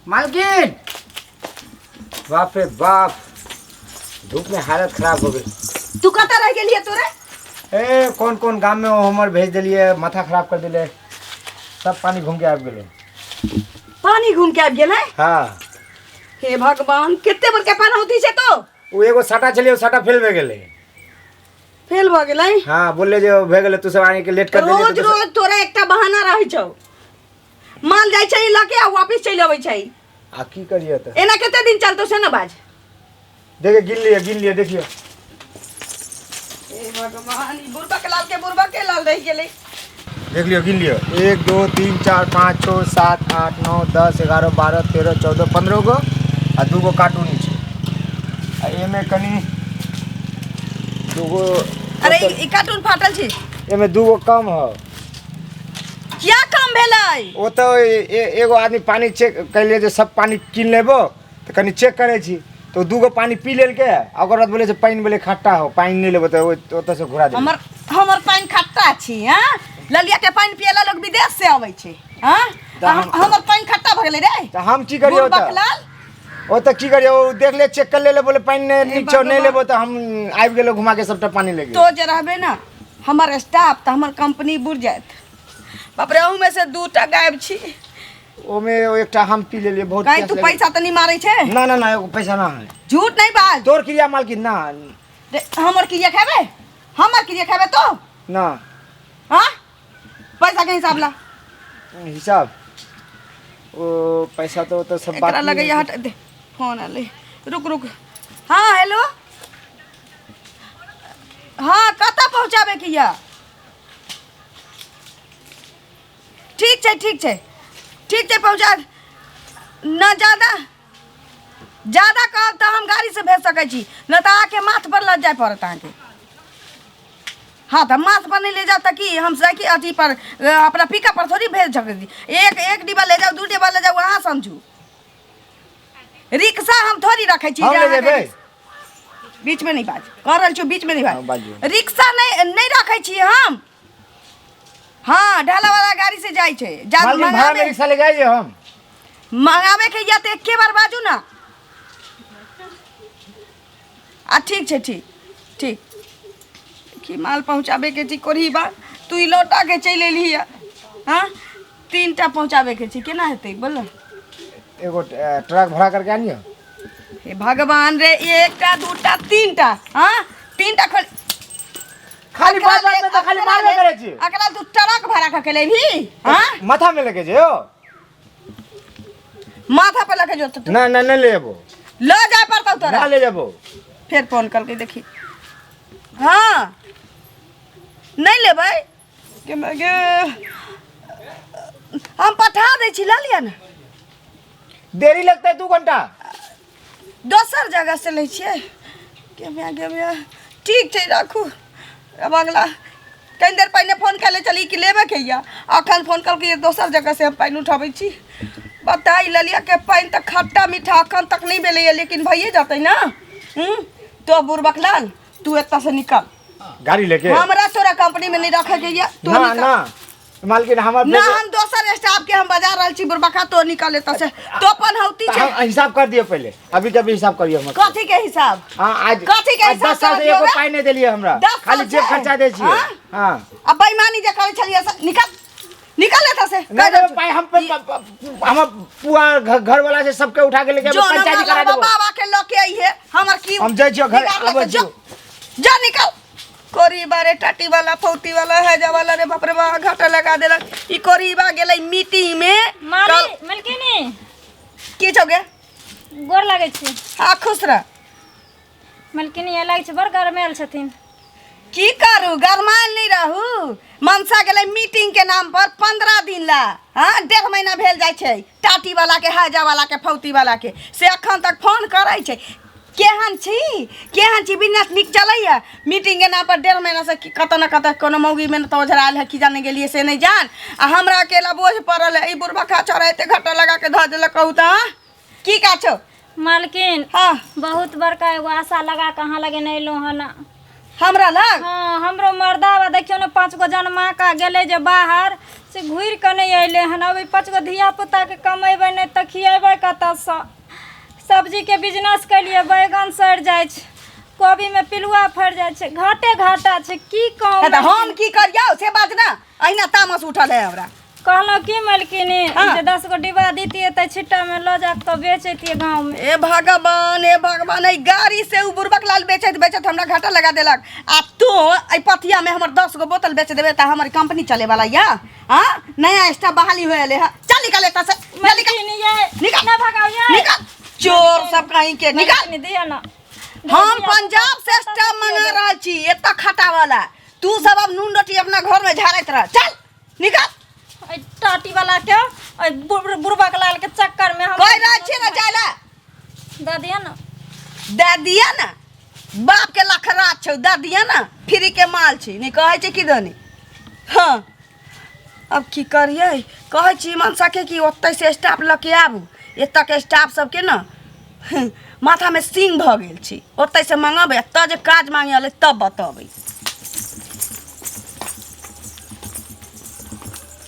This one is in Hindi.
मालकिन, बाप रे बाप, धूप में हालत खराब हो गई। तू कता रह गेलिए तोरे? ए कौन कौन गांव में हमर भेज दिलिए, माथा खराब कर दिले, सब पानी घूम के आब गेले। पानी घूम के आब गेले? हाँ। हे भगवान, कितने बड़का पानी होती छे तो? वो एगो साटा चलिए, साटा फेल हो गेले। फेल हो गेले? हाँ, बोले जो हो गेले, तू सब आने के लेट कर देले। रोज रोज तोरा एकटा बहाना रहै छौ। माल जाय छै लके आ वापस चल आबै छै। आ की करिए त? एना कते दिन चलतो से न बाज? देखे गिन लिए देखिए। हे भगवान, बुरबा के लाल रह गेले। देख लियो, गिन लियो। 1 2 3 4 5 6 7 8 9 10 11 12 13 14 15 गो आ 2 गो कार्टून छै। आ एमे कनी 2 गो। अरे ई कार्टून फाटल छै। एमे 2 गो कम हो। क्या काम भेलै? ओ तो एगो आदमी पानी चेक कैले जे सब पानी किन लेबो तो कनी चेक करे छी, तो 2 गो पानी पी लेल के ओकर बाद बोले जे पानी बोले खट्टा हो, पानी नहीं लेबो तो ओत से घुरा दे। हमर पानी खट्टा छी। हां, ललिया के पानी पियला लोग विदेश से आबै छै। हां, हमर पानी खट्टा भ गेलै रे। तो हम की करियो? ओ तो की करियो? देख ले, चेक कर ले, बोले पानी नीचे नहीं लेबो तो हम आबि गेलो घुमा के सबटा पानी ले गेल। तो जे रहबे ना हमर स्टाफ त हमर कंपनी बुर जात। बाप रे, ओहू में से 2टा गायब छी। ओमे एकटा हम पी लेलिए। बहुत काई तू पैसा त नहीं मारै छे? ना ना ना, एगो पैसा ना है। झूठ नहीं बात। तोर क्रिया मालकिन ना। हमर क्रिया खाबे? हमर क्रिया खाबे तो? ना। हां, पैसा के हिसाब ला। हिसाब ओ पैसा तो सब बात लगे हट दे। फोन आले, रुक। हाँ हेलो, हाँ कता पहुँचाबे किया? ठीक छै पहुँचा। न ज्यादा कहब तो हम गाड़ी से भेज सकै छी, न तो आके माथ पर लग जाए पड़त अहाँके। हाँ तो माथ पर नहीं ले जाओ ताकि हम साइकिल अथी पर अपना पिकअप पर थोड़ी भेज सकै छी। एक डिब्बा ले जाओ, 2 डिब्बा ले जाओ, वहाँ समझू। रिक्शा हम थोड़ी रखे छी। बीच में नहीं बाज कर रहल छी, बीच में नहीं बाज। रिक्शा नहीं रखे छी हम। हाँ, ढाला वाला गाड़ी से जाय छे। भाड़ा में रिक्शा ले जाइए। हम मंगावे के या तो एके बार बाजू ना। आ ठीक छे, ठीक कि माल पहुँचाबे के छी। कोरही बा तू लौटा के चल एली। हाँ, 3टा पहुँचाबे के छी, केना हेतै बोल? एगो ट्रक भाड़ा करके आनियो। हे भगवान रे, 1टा 2टा 3टा। हाँ, 3टा खाली बात में तो खाली मारबे करे छी। अकरा तू ट्रक भाड़ा का के लेभी? हां, माथा में लेके जेओ। माथा पे लेके जो तो ना नहीं लेबो। ले जाए पड़ता तोरा। ना ले जाबो। फिर फोन करके देखी। हाँ, नहीं लेबै के मगे हम पठा दे छी, ला लिया ना। देरी लगता है 2 घंटा। दोसर जगह से ले छिए के मैं ठीक छै, राखू। अब अगला कई देर पहले फोन कर ले चली कि लेबे के या अखन फोन करके दोसर जगह से हम पानी उठाबै छी। बताई ललिया के पानी तक खट्टा मीठा अखन तक नहीं भेलै, लेकिन भइए जाते ना। तो बुरबक लाल, तू एता से निकल गाड़ी लेके। हमरा तोरा कंपनी में नहीं रखे के या। तू ना ना मालकिन हमर ना, हम दोसर स्टाफ के हम बाजार रहल छी। बुरबका तो निकल एता से। तो अपन हौती छे। हिसाब कर दियो पहले, अभी कभी हिसाब करियो हम। कथी के हिसाब? हां, आज कथी के हिसाब? 10 साल से एको पाई नहीं देलिए हमरा। खाली जेब खर्चा दे छी। हां, अब बेईमानी जे करे छलिए निकल एता से। नहीं पाई हम पूरा घर वाला से सबके उठा के लेके पंचायती करा देबो। बाबा के लेके आई है हमर की? हम जाय छियो घर। अब जा निकल। कोरी बारे टाटी वाला, फौती वाला, हैजा वाला रे बाप रे बा, घाटा लगा देलक। ई कोरी बा गेलै मीटिंग में। मलकिनी की छौगे? गोर लागै छी। हाँ, खुश रह। मलकिनी ये लागै छै बड़ गरमायल छथिन। की करू, गरमायल नहीं रहू। मनसा गेलै मीटिंग के नाम पर 15 दिन ला। हाँ, 1.5 महीना भेल जाय छै। टाटी वाला के, हैजा वाला के, फौती वाला के से अखन तक फोन करे छै। केहन छी बिजनेस निक चलैया? मीटिंग के नाम पर 1.5 महीना से कत न कत कोनो मौगी में तो ओझराल है कि जाने गेलिए से नहीं जान। आ हमरा अकेला बोझ पड़ल है। ई बुरबा खा छोड़ा एते घाटा लगा के ध देलक। कहू त की का छौ? मालकिन हाँ बहुत बड़का एगो आशा लगा कहाँ लगे नहीं लो है ना। हमरा लग हाँ हमरो मर्दावा देखियो ना 5 गो जनमा का गेले जे बाहर से घुर के नहीं अइले हन। अभी 5 गो धिया पुता के कमेबै नहीं तऽ खियेबै कतऽ सँ। सब्जी के बिजनेस कलिए बैगन सड़ जाय छै, कोबी में पिलुआ फड़ जाय छै, घाटे घाटा छै की कहूँ। तऽ हम की करियौ से बात ना, अहिना तामस उठल है हमरा। कहलहुँ की मालकिन हाँ। जे 10 गो डिब्बा दीतिए तऽ छिट्टा में लो जा के बेचतिए गाँव में। ए भगवान ए गाड़ी से उ बुरबक लाल बेचत हमरा घाटा लगा देलक। आ तू ए पथिया में हमर 10 गो बोतल बेच देबे त हमर कंपनी चले वाला या। हां नया स्टाफ बहाली होएले है। चल निकल एता से, मालकिन ये निकल ना भगाओ ये निकल चोर सब कहीं के निकल। मालकिन दिया ना हम पंजाब से स्टाफ मंगा रहल छी एता खाता वाला। तू सब अब नून रोटी अपना घर में झाड़त रह। चल निकल। टाटी वाला के बुरबक लाल के चक्कर में हम कोई रह छी ना जाला दे दिया ना। दे दिया ना बाप के लखरा छौ दे दिया ना, फ्री के माल छी नहीं कहै छै कि दनी। हाँ अब की करिए कहै छी मनसा के कि ओतै से स्टाफ ल के आबू। एतऽ के स्टाफ सबके ना माथा में सिंग भ गेल छी, ओतै से मंगाबे त जे काज मांगे तब बतबै।